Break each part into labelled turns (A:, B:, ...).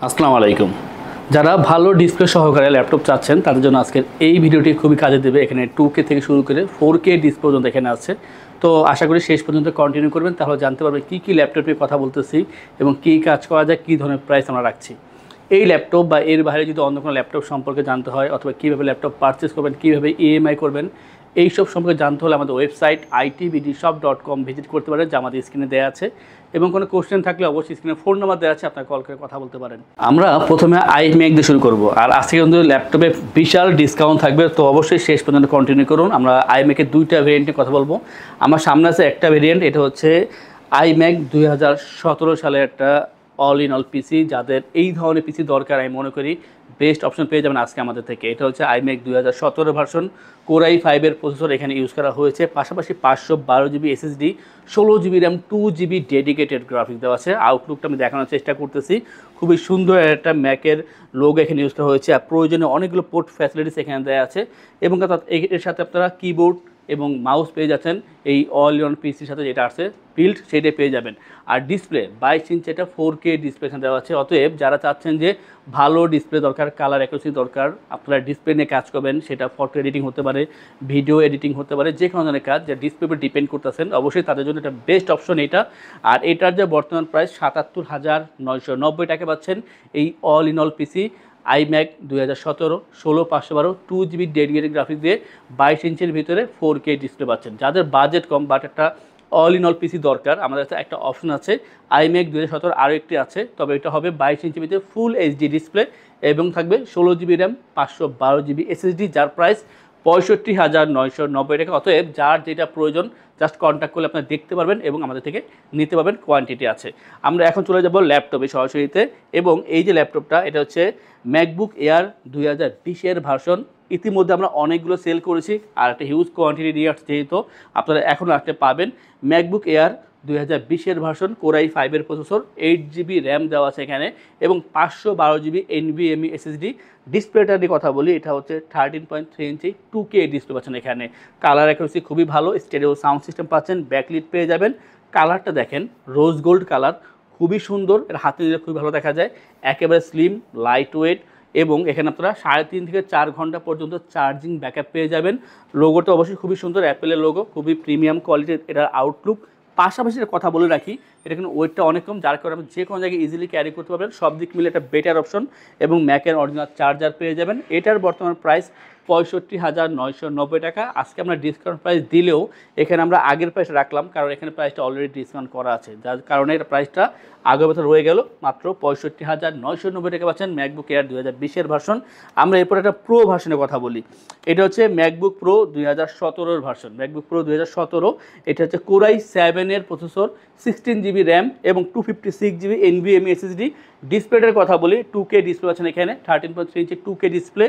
A: আসসালামু আলাইকুম। যারা ভালো ডিসপ্লে সহকারে ল্যাপটপ চাচ্ছেন তাদের জন্য আজকের এই ভিডিওটি খুবই কাজে দেবে। এখানে 2K থেকে শুরু করে 4K ডিসপ্লে পর্যন্ত এখানে আছে। তো আশা করি শেষ পর্যন্ত কন্টিনিউ করবেন, তাহলে জানতে পারবেন কী কী ল্যাপটপ নিয়ে কথা বলতেছি এবং কী কাজ করা যায়, কী ধরনের প্রাইস আমরা রাখছি। এই ল্যাপটপ বা এর বাইরে যদি অন্য কোনো ল্যাপটপ সম্পর্কে জানতে হয় অথবা কীভাবে ল্যাপটপ পারচেস করবেন, কীভাবে ইএমআই করবেন, এইসব সম্পর্কে জানতে হলে আমাদের ওয়েবসাইট itbdshop.com ভিজিট করতে পারেন, যা আমাদের স্ক্রিনে দেওয়া আছে। এবং কোনো কোশ্চেন থাকলে অবশ্যই স্ক্রিনে ফোন নাম্বার দেওয়া আছে, আপনার কল করে কথা বলতে পারেন। আমরা প্রথমে iMac দিয়ে শুরু করব, আর আজকে কিন্তু ল্যাপটপে বিশাল ডিসকাউন্ট থাকবে, তো অবশ্যই শেষ পর্যন্ত কন্টিনিউ করুন। আমরা iMac-এর দুইটা ভেরিয়েন্ট নিয়ে কথা বলবো। আমার সামনে আছে একটা ভেরিয়েন্ট, এটা হচ্ছে iMac 2017 সালের একটা অল ইন অল পিসি। যাদের এই ধরনের পিসি দরকার, আমি মনে করি বেস্ট অপশন পেয়ে যাবেন আজকে আমাদের থেকে। এটা হচ্ছে iMac 2017 ভার্সন, Core i5-এর প্রসেসর এখানে ইউজ করা হয়েছে, পাশাপাশি 512 GB SSD, 16 GB RAM, 2 GB dedicated graphics দেওয়া আছে। আউটলুকটা আমি দেখানোর চেষ্টা করতেছি, খুবই সুন্দর একটা ম্যাকের লোগো এখানে ইউজ করা হয়েছে, আর প্রয়োজনীয় অনেকগুলো পোর্ট ফ্যাসিলিটিস এখানে দেওয়া আছে। এবং এর সাথে আপনারা কিবোর্ড এবং মাউস পেয়ে যাচ্ছেন এই অল ইন পিসির সাথে, যেটা আছে বিল্ড সেটাই পেয়ে যাবেন। আর ডিসপ্লে 22 ইঞ্চি এটা 4K ডিসপ্লে এখানে দেওয়া আছে। অতএব যারা চাচ্ছেন যে ভালো ডিসপ্লে দরকার, কালার অ্যাকুরেসি দরকার, আপনারা ডিসপ্লে নিয়ে কাজ করবেন, সেটা ফটো এডিটিং হতে পারে, ভিডিও এডিটিং হতে পারে, যে কোনো ধরনের কাজ যা ডিসপ্লের উপর ডিপেন্ড করতেছেন, অবশ্যই তাদের জন্য এটা বেস্ট অপশন এটা। আর এটার যে বর্তমান প্রাইস 77,990 টাকা পাচ্ছেন এই all in all PC iMac 2017 16512 2 GB dedicated graphics দিয়ে 22 ইঞ্চির ভিতরে 4K ডিসপ্লে পাচ্ছেন। যাদের বাজেট কম বাট একটা অল ইন অল পিসি দরকার, আমাদের কাছে একটা অপশন আছে iMac 2017, আরও একটি আছে, তবে এটা হবে 22 ইঞ্চির ভিতরে ফুল এইচডি ডিসপ্লে এবং থাকবে 16 জিবি র্যাম, 512 জিবি এসএসডি, যার প্রাইস 65,990 টাকা। অতএব যার যেটা প্রয়োজন জাস্ট কন্ট্যাক্ট করলে আপনারা দেখতে পারবেন এবং আমাদের থেকে নিতে পারবেন, কোয়ান্টিটি আছে। আমরা এখন চলে যাব ল্যাপটপে সরাসরিতে। এবং এই যে ল্যাপটপটা, এটা হচ্ছে ম্যাকবুক এয়ার 2020-এর ভার্সন। ইতিমধ্যে আমরা অনেকগুলো সেল করেছি, আর একটা হিউজ কোয়ান্টিটি নিয়ে আসছে, যেহেতু আপনারা এখনও আসতে পাবেন। ম্যাকবুক এয়ার 2020-এর ভার্সন, Core i5-এর প্রসেসর, 8 জিবি র্যাম দেওয়া আছে এখানে এবং 512 জিবি NVMe SSD। ডিসপ্লেটার নিয়ে কথা বলি, এটা হচ্ছে 13.3 ইঞ্চি 2K ডিসপ্লে পাচ্ছেন এখানে। কালার অ্যাকুরেসি খুবই ভালো, স্টেরিও সাউন্ড সিস্টেম পাচ্ছেন, ব্যাকলিট পেয়ে যাবেন। কালারটা দেখেন, রোজ গোল্ড কালার, খুবই সুন্দর, এর হাতে দিলে খুবই ভালো দেখা যায়, একেবারে স্লিম, লাইট ওয়েট। এবং এখানে আপনারা 3.5 থেকে 4 ঘন্টা পর্যন্ত চার্জিং ব্যাকআপ পেয়ে যাবেন। লোগোটা অবশ্যই খুবই সুন্দর, অ্যাপেলের লোগো, খুবই প্রিমিয়াম কোয়ালিটির এটার আউটলুক। পাশাপাশি কথা বলে রাখি, এটা কিন্তু ওয়েটটা অনেক কম, যার কারণে আপনি যে কোনো জায়গায় ইজিলি ক্যারি করতে পারবেন। সব দিক মিলে একটা বেটার অপশন। এবং ম্যাকের অরিজিনাল চার্জার পেয়ে যাবেন। এটার বর্তমান প্রাইস 65,990 টাকা। আজকে আমরা ডিসকাউন্ট প্রাইস দিলেও এখানে আমরা আগের প্রাইস রাখলাম, কারণ এখানে প্রাইসটা অলরেডি ডিসকাউন্ট করা আছে, যার কারণে এটা প্রাইসটা আগের বছর রয়ে গেল। মাত্র 65,990 টাকা পাচ্ছেন ম্যাকবুক এয়ার 2020-এর ভার্সন। আমরা এরপর একটা প্রো ভার্সনের কথা বলি। এটা হচ্ছে ম্যাকবুক প্রো 2017-এর ভার্সন। ম্যাকবুক প্রো 2017, এটা হচ্ছে Core i7-এর প্রসেসর, 16 জিবি র্যাম এবং 256 জিবি NVMe SSD। ডিসপ্লেটার কথা বলি, 2K ডিসপ্লে আছেন এখানে, 13.3 ইঞ্চি 2K display,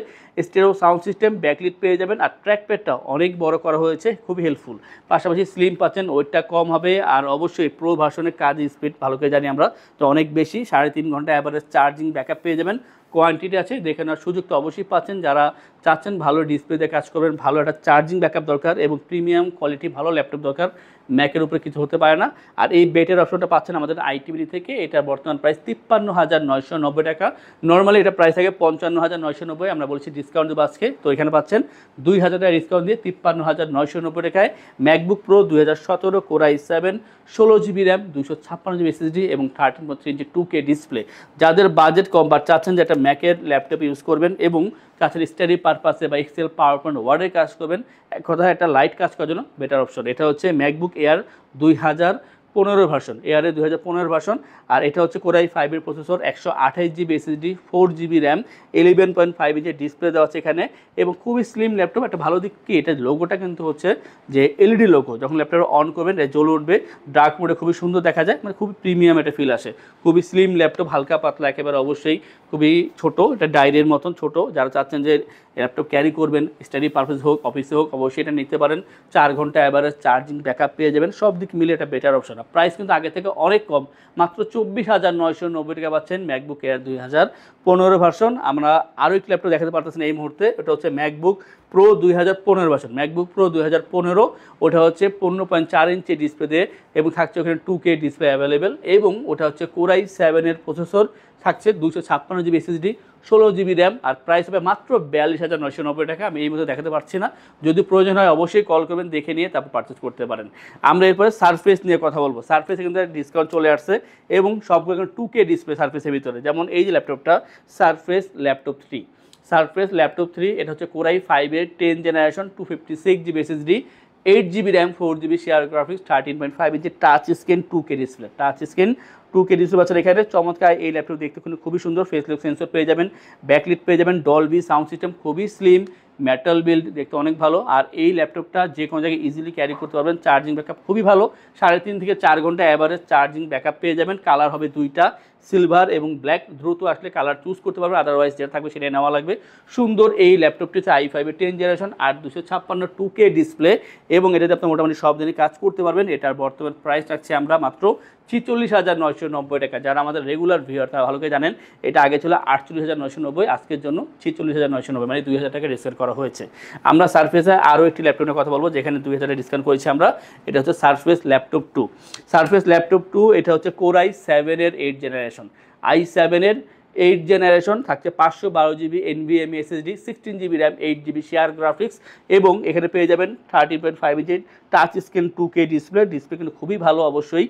A: stereo sound system, backlit পেয়ে যাবেন। আর ট্র্যাকপ্যাডটা অনেক বড় করা হয়েছে, খুবই হেল্পফুল। পাশাপাশি স্লিম পাচ্ছেন, ওয়েটটা কম হবে। আর অবশ্যই প্রো ভার্সনের কাজ স্পিড ভালো করে জানি আমরা, তো অনেক বেশি, 3.5 ঘন্টা অ্যাভারেজ চার্জিং ব্যাকআপ পেয়ে যাবেন। কোয়ান্টিটি আছে, দেখে নেওয়ার সুযোগ তো অবশ্যই পাচ্ছেন। যারা চাচ্ছেন ভালো ডিসপ্লেতে কাজ করবেন, ভালো একটা চার্জিং ব্যাকআপ দরকার এবং প্রিমিয়াম কোয়ালিটি ভালো ল্যাপটপ দরকার, ম্যাকের উপরে কিছু হতে পারে না। আর এই বেটের অপশনটা পাচ্ছেন আমাদের ITBD থেকে। এটার বর্তমান প্রাইস 53,990 টাকা। নর্মালি এটা প্রাইস থাকে 55,990, আমরা বলছি ডিসকাউন্ট দেবো আজকে, তো এখানে পাচ্ছেন 2,000 টাকা ডিসকাউন্ট দিয়ে 53,990 টাকায় MacBook Pro 2017 Core i7, 16 GB RAM, 256 GB SSD এবং 13.3 ইঞ্চি 2K ডিসপ্লে। যাদের বাজেট কম বা চাচ্ছেন যে একটা ম্যাকের ল্যাপটপ ইউজ করবেন এবং চাচ্ছেন স্টাডি পারপাসে বা এক্সেল, পাওয়ার পয়েন্ট, ওয়ার্ডের কাজ করবেন, এক কথায় একটা লাইট কাজ করার জন্য বেটার অপশন। এটা হচ্ছে ম্যাকবুক এয়ার 2015 ভার্সন, এয়ারের 2015 ভার্সন। আর এটা হচ্ছে Core i5-এর processor, 128 GB SSD, 4 GB RAM, 11.5 inch display দেওয়া আছে এখানে এবং খুবই স্লিম ল্যাপটপ। একটা ভালো দিক কি, এটা লোগোটা কিন্তু হচ্ছে যে এলইডি লোগো, যখন ল্যাপটপ অন করবেন এটা জ্বলে উঠবে, ডার্ক মোডে খুবই সুন্দর দেখা যায়, মানে খুবই প্রিমিয়াম একটা ফিল আসে। খুবই স্লিম ল্যাপটপ, হালকা পাতলা একেবারে, অবশ্যই খুবই ছোট, এটা ডায়েরির মতন ছোট। যারা চাচ্ছেন যে ল্যাপটপ ক্যারি করবেন, স্টাডি পারপাস হোক, অফিসে হোক, অবশ্যই এটা নিতে পারেন। 4 ঘন্টা অ্যাভারেজ চার্জিং ব্যাকআপ পেয়ে যাবেন, সব দিক মিলে এটা বেটার অপশন। প্রাইস কিন্তু আগে থেকে অনেক কম, মাত্র 24,990 টাকা পাচ্ছেন ম্যাকবুক এয়ার 2015 ভার্সন। আমরা আরও একটি ল্যাপটপ দেখাতে পারতেছেন এই মুহূর্তে, এটা হচ্ছে MacBook pro 2015 version. MacBook pro 2015, ওটা হচ্ছে 15.4 ইঞ্চি ডিসপ্লে দিয়ে এবং থাকছে ওখানে 2K ডিসপ্লে অ্যাভেলেবেল এবং ওটা হচ্ছে Core i7-এর প্রসেসর, থাকছে 256 জিবি এসএসডি, 16 জিবি র্যাম, আর প্রাইস হবে মাত্র 42,990 টাকা। আমি এই মধ্যে দেখাতে পারছি না, যদি প্রয়োজন হয় অবশ্যই কল করবেন, দেখে নিয়ে তারপর পারচেস করতে পারেন। আমরা এরপরে সারফেস নিয়ে কথা বলবো। সারফেসে কিন্তু ডিসকাউন্ট চলে আসছে এবং সবগুলো এখন 2K ডিসপ্লে সারফেসের ভিতরে। যেমন এই যে ল্যাপটপটা সারফেস ল্যাপটপ 3, সারফেস ল্যাপটপ 3, এটা হচ্ছে কোরাই 5-এর 10 generation, 256 GB SSD, 8 GB RAM, 4 GB share graphics, 13.5 inch touch screen 2K display, touch screen 2K display পাচ্ছেন এখানে। চমৎকার এই ল্যাপটপ দেখতে খুবই সুন্দর, ফেস লক সেন্সর পেয়ে যাবেন, ব্যাকলিট পেয়ে যাবেন, ডলবি সাউন্ড সিস্টেম, খুবই স্লিম, মেটাল বিল্ড, দেখতে অনেক ভালো। আর এই ল্যাপটপটা যে কোনো জায়গায় ইজিলি ক্যারি করতে পারবেন। চার্জিং ব্যাকআপ খুবই ভালো, 3.5 থেকে 4 ঘন্টা অ্যাভারেজ চার্জিং ব্যাকআপ পেয়ে যাবেন। কালার হবে দুইটা, সিলভার এবং ব্ল্যাক। দ্রুত আসলে কালার চুজ করতে পারবেন, আদারওয়াইজ যেটা থাকবে সেটা নেওয়া লাগবে। সুন্দর এই ল্যাপটপটি হচ্ছে i5-এর 10 জেনারেশন, 8/256 2K ডিসপ্লে এবং এটাতে আপনি মোটামুটি সব দিনই কাজ করতে পারবেন। এটার বর্তমান প্রাইস রাখছি আমরা মাত্র 46,990 টাকা। যারা আমাদের রেগুলার ভিউয়ার তারা ভালো করে জানেন এটা আগে ছিল 48,990, আজকের জন্য 46,990, মানে 2,000 টাকা ডিসকাউন্ট করা হয়েছে। আমরা সারফেসে আরও একটি ল্যাপটপ নিয়ে কথা বলবো যেখানে 2,000 টাকা ডিসকাউন্ট করেছি আমরা। এটা হচ্ছে সারফেস ল্যাপটপ 2। সারফেস ল্যাপটপ 2 এটা হচ্ছে কোরাই 7-এর 8 জেনারেশন, i7-এর 8 জেনারেশন, থাকছে 512 GB NVMe SSD, 16 GB RAM, 8 GB share graphics এবং এখানে পেয়ে যাবেন 13.5 inch touch screen 2K display. Display কিন্তু খুবই ভালো, অবশ্যই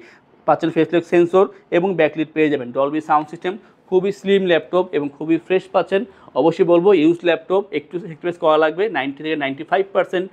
A: পাচ্ছেন ফেস লক সেন্সর এবং ব্যাকলিট পেয়ে যাবেন, ডলবি সাউন্ড সিস্টেম। খুবই স্লিম ল্যাপটপ এবং খুবই ফ্রেশ পাচ্ছেন। অবশ্যই বলবো ইউজ ল্যাপটপ, একটু রিকোয়েস্ট করা লাগবে। 90 থেকে 95%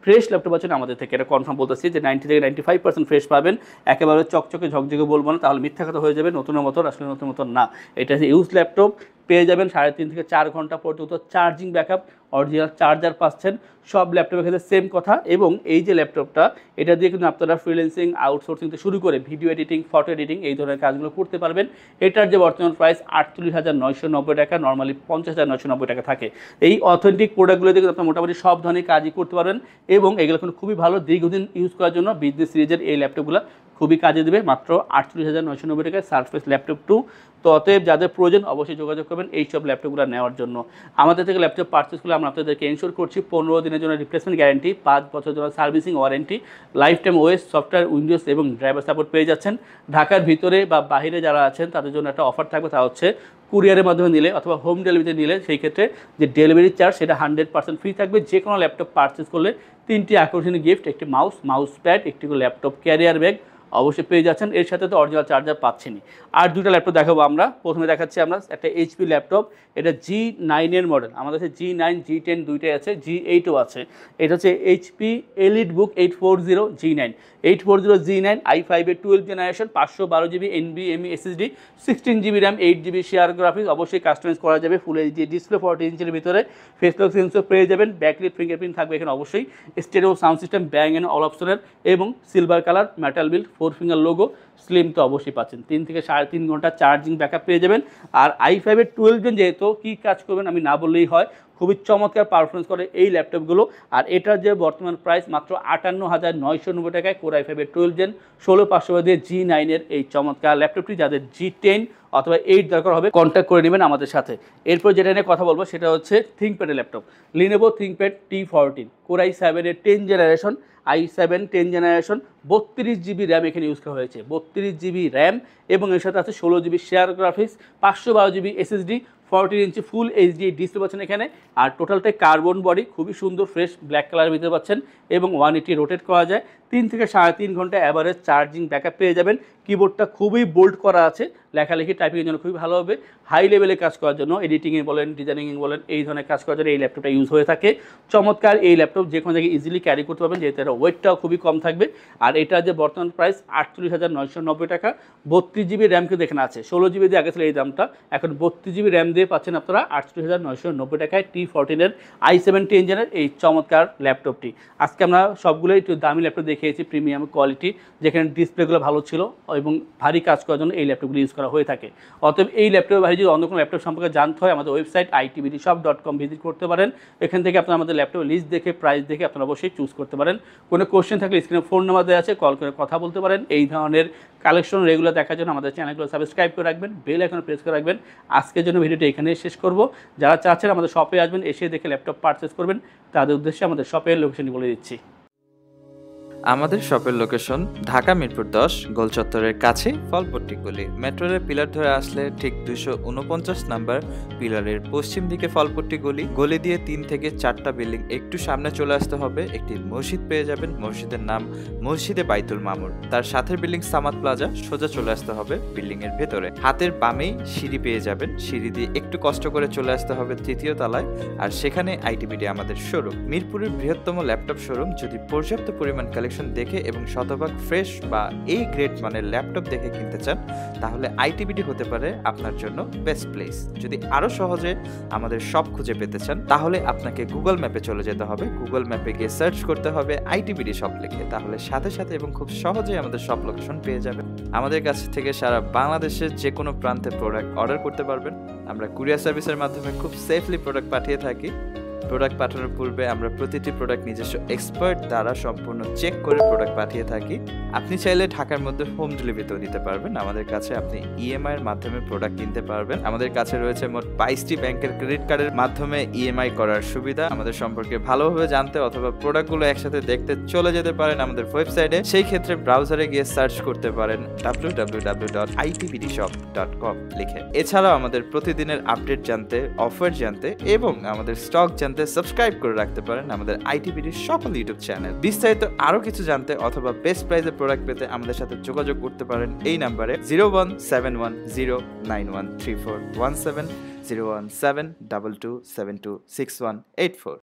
A: ফ্রেশ ল্যাপটপ আছেন আমাদের থেকে, এটা কনফার্ম বলতেছি যে 90 থেকে 95% ফ্রেশ পাবেন। একেবারে চকচকে ঝকঝকে বলবো না, তাহলে মিথ্যা কথা হয়ে যাবে, নতুনের মতো। আসলে নতুন মতো না, এটা হচ্ছে ইউজ ল্যাপটপ। পেয়ে যাবেন 3.5 থেকে 4 ঘন্টা পর্যন্ত চার্জিং ব্যাকআপ, অরিজিনাল চার্জার পাচ্ছেন। সব ল্যাপটপের ক্ষেত্রে সেম কথা। এবং এই যে ল্যাপটপটা, এটা দিয়ে কিন্তু আপনারা ফ্রিল্যান্সিং, আউটসোর্সিং থেকে শুরু করে ভিডিও এডিটিং, ফটো এডিটিং, এই ধরনের কাজগুলো করতে পারবেন। এটার যে বর্তমান প্রাইস 48,990 টাকা, নর্মালি 50,990 টাকা থাকে। এই অথেন্টিক প্রোডাক্টগুলো দিয়ে আপনার মোটামুটি সব ধরনের কাজই করতে পারবেন এবং এগুলো কিন্তু খুবই ভালো, দীর্ঘদিন ইউজ করার জন্য বিজনেস সিরিজের এই ল্যাপটপগুলো খুবই কাজে দেবে। মাত্র 48,990 টাকায় সারফেস ল্যাপটপ 2। তো অতএব যাদের প্রয়োজন অবশ্যই যোগাযোগ করবেন এইসব ল্যাপটপগুলো নেওয়ার জন্য। আমাদের থেকে ল্যাপটপ পারচেস করলে আমরা আপনাদেরকে এনশোর করছি 15 দিনের জন্য রিপ্লেসমেন্ট গ্যারান্টি, 5 বছরের জন্য servicing warranty, life time OS, software, Windows এবং ড্রাইভার সাপোর্ট পেয়ে যাচ্ছেন। ঢাকার ভিতরে বা বাইরে যারা আছেন তাদের জন্য একটা অফার থাকবে, তা হচ্ছে কুরিয়ারের মাধ্যমে নিলে অথবা হোম ডেলিভারিতে নিলে সেই ক্ষেত্রে যে ডেলিভারি চার্জ সেটা 100% ফ্রি থাকবে। যে কোনো ল্যাপটপ পারচেস করলে 3টি আকর্ষণীয় গিফট, একটি মাউস প্যাড, একটি ল্যাপটপ ক্যারিয়ার ব্যাগ অবশ্যই পেয়ে যাচ্ছেন। এর সাথে তো অরিজিনাল চার্জার পাচ্ছেনই। আর দুটো ল্যাপটপ দেখাবো আমরা। প্রথমে দেখাচ্ছি আমরা একটা HP ল্যাপটপ, এটা G9-এর মডেল। আমাদের কাছে G9, G10 দুইটাই আছে, G8ও আছে। এটা হচ্ছে HP EliteBook 840 G9, 840 G9, i5-এর 12 generation, 512 GB NVMe SSD, 16 GB RAM, 8 GB share graphics. অবশ্যই কাস্টমাইজ করা যাবে, ফুল এইচডি ডিসপ্লে, 40 ইঞ্চের ভিতরে ফেস লক সেন্সর পেয়ে যাবেন, ব্যাকলিট ফিঙ্গারপ্রিন্ট থাকবে এখানে অবশ্যই, stereo sound system, bang and all অপশনের এবং silver colour, metal build, 4 finger logo, slim তো অবশ্যই পাচ্ছেন। 3 থেকে 3.5 ঘন্টা চার্জিং ব্যাকআপ পেয়ে যাবেন। আর i5-এর 12 জেন যেহেতু কী কাজ করবেন আমি না বললেই হয়, খুবই চমৎকার পারফরমেন্স করে এই ল্যাপটপগুলো। আর এটার যে বর্তমান প্রাইস মাত্র 58,990 টাকায়, কোরাই 5-এর 12 জেন 16500 দিয়ে G9-এর এই চমৎকার ল্যাপটপটি। যাদের G10 অথবা 8 দরকার হবে কন্ট্যাক্ট করে নেবেন আমাদের সাথে। এরপর যেটা নিয়ে কথা বলবো সেটা হচ্ছে থিঙ্কপ্যাডের laptop, Lenovo ThinkPad T14, core i 7-এর 10 generation, i7 10 generation, 32 GB RAM এখানে ইউজ করা হয়েছে, 32 জিবি র্যাম এবং এর সাথে আছে 16 GB share graphics, 512 GB SSD, 14 ইঞ্চি ফুল এইচডি ডিসপ্লে পাচ্ছেন এখানে। আর টোটালটাই কার্বন বডি, খুবই সুন্দর ফ্রেশ ব্ল্যাক কালারের ভিতরে পাচ্ছেন এবং 180 রোটেট করা যায়। 3 থেকে 3.5 ঘন্টা অ্যাভারেজ চার্জিং ব্যাকআপ পেয়ে যাবেন। কিবোর্ডটা খুবই বোল্ড করা আছে, লেখালেখি টাইপিংয়ের জন্য খুবই ভালো হবে। হাই লেভেলে কাজ করার জন্য, এডিটিংয়ে বলেন, ডিজাইনিংয়ে বলেন, এই ধরনের কাজ করার জন্য এই ল্যাপটপটা ইউজ হয়ে থাকে। চমৎকার এই ল্যাপটপ, যে কোনো জায়গায় ইজিলি ক্যারি করতে পারবেন যেহেতু এটা ওয়েটটাও খুবই কম থাকবে। আর এটা যে বর্তমান প্রাইস 48,990 টাকা। 32 জিবি র্যাম কিন্তু এখানে আছে, 16 জিবি দিয়ে আগে ছিল এই দামটা, এখন 32 জিবি র্যাম দিয়ে পাচ্ছেন আপনারা 48,990 টাকায় T14-এর i7 10 জেনের এই চমৎকার ল্যাপটপটি। আজকে আমরা সবগুলোই একটু দামি ল্যাপটপ দেখিয়েছি, প্রিমিয়াম কোয়ালিটি, যেখানে ডিসপ্লেগুলো ভালো ছিল এবং ভারী কাজ করার জন্য এই ল্যাপটপগুলো ইউজ করা হয়ে থাকে। অতএব এই ল্যাপটপের বাইরে যদি অন্য কোনো ল্যাপটপ সম্পর্কে জানতে হয় আমাদের ওয়েবসাইট itbdshop.com ভিজিট করতে পারেন। এখান থেকে আপনারা আমাদের ল্যাপটপ লিস্ট দেখে, প্রাইস দেখে আপনারা অবশ্যই চুজ করতে পারেন। কোনো কোশ্চেন থাকলে স্ক্রিনে ফোন নাম্বার দেওয়া আছে, কল করে কথা বলতে পারেন। এই ধরনের কালেকশন রেগুলার দেখার জন্য আমাদের চ্যানেলগুলো সাবস্ক্রাইব করে রাখবেন, বেল আইকন প্রেস করে রাখবেন। আজকের জন্য ভিডিওটি এখানেই শেষ করব। যারা চাচ্ছেন আমাদের শপে আসবেন, এসে দেখে ল্যাপটপ পারচেস করবেন, তাদের উদ্দেশ্যে আমাদের শপের লোকেশনটি বলে দিচ্ছি।
B: আমাদের শপের লোকেশন ঢাকা মিরপুর 10 গোল চত্বরের কাছে ফলপট্টি গলি। মেট্রোরের পিলার ধরে আসলে ঠিক 249 নাম্বার পিলারের পশ্চিম দিকে ফলপট্টি গলি। গলি দিয়ে 3 থেকে 4টা বিল্ডিং একটু সামনে চলে আসতে হবে, একটি মসজিদ পেয়ে যাবেন। মসজিদের নাম মসজিদে বাইতুল মামুর। তার সাথের বিল্ডিং সামাদ প্লাজা, সোজা চলে আসতে হবে বিল্ডিং এর ভেতরে। হাতের বামেই সিঁড়ি পেয়ে যাবেন, সিঁড়ি দিয়ে একটু কষ্ট করে চলে আসতে হবে 3য় তলায়, আর সেখানে আইটিবিডি আমাদের শোরুম। মিরপুরের বৃহত্তম ল্যাপটপ শোরুম। যদি পর্যাপ্ত পরিমাণ কালেকশন দেখে এবং শতভাগ ফ্রেশ বা এই গ্রেড মানের ল্যাপটপ দেখে কিনতে চান, তাহলে আইটিবিডি হতে পারে আপনার জন্য বেস্ট প্লেস। যদি আরো সহজে আমাদের শপ খুঁজে পেতে চান, তাহলে আপনাকে গুগল ম্যাপে চলে যেতে হবে। গুগল ম্যাপে গিয়ে সার্চ করতে হবে আইটিবিডি শপ লিখে, তাহলে সাথে সাথে এবং খুব সহজেই আমাদের শপ লোকেশন পেয়ে যাবেন। আমাদের কাছ থেকে সারা বাংলাদেশের যে কোনো প্রান্তে প্রোডাক্ট অর্ডার করতে পারবেন। আমরা কুরিয়ার সার্ভিসের মাধ্যমে খুব সেফলি প্রোডাক্ট পাঠিয়ে থাকি। প্রোডাক্ট পাঠানোর পূর্বে আমরা প্রতিটি প্রোডাক্ট নিজস্ব এক্সপার্ট দ্বারা সম্পূর্ণ চেক করে প্রোডাক্ট পাঠিয়ে থাকি। আপনি চাইলে ঢাকার মধ্যে হোম ডেলিভারিতেও দিতে পারবেন। আমাদের কাছে আপনি ইএমআই এর মাধ্যমে প্রোডাক্ট কিনতে পারবেন। আমাদের কাছে রয়েছে মোট 22টি ব্যাংকের ক্রেডিট কার্ডের মাধ্যমে ইএমআই করার সুবিধা। আমাদের সম্পর্কে ভালোভাবে জানতে অথবা প্রোডাক্টগুলো একসাথে দেখতে চলে যেতে পারেন আমাদের ওয়েবসাইটে। সেই ক্ষেত্রে ব্রাউজারে গিয়ে সার্চ করতে পারেন www.itbdshop.com লিখে। এছাড়াও আমাদের প্রতিদিনের আপডেট জানতে, অফার জানতে এবং আমাদের স্টক জানতে সাবস্ক্রাইব করে রাখতে পারেন আমাদের আইটিবিডির সকল ইউটিউব চ্যানেল। বিস্তারিত আরো কিছু জানতে অথবা বেস্ট প্রাইসে প্রোডাক্ট পেতে আমাদের সাথে যোগাযোগ করতে পারেন এই নাম্বারে 01710913417 01722726184।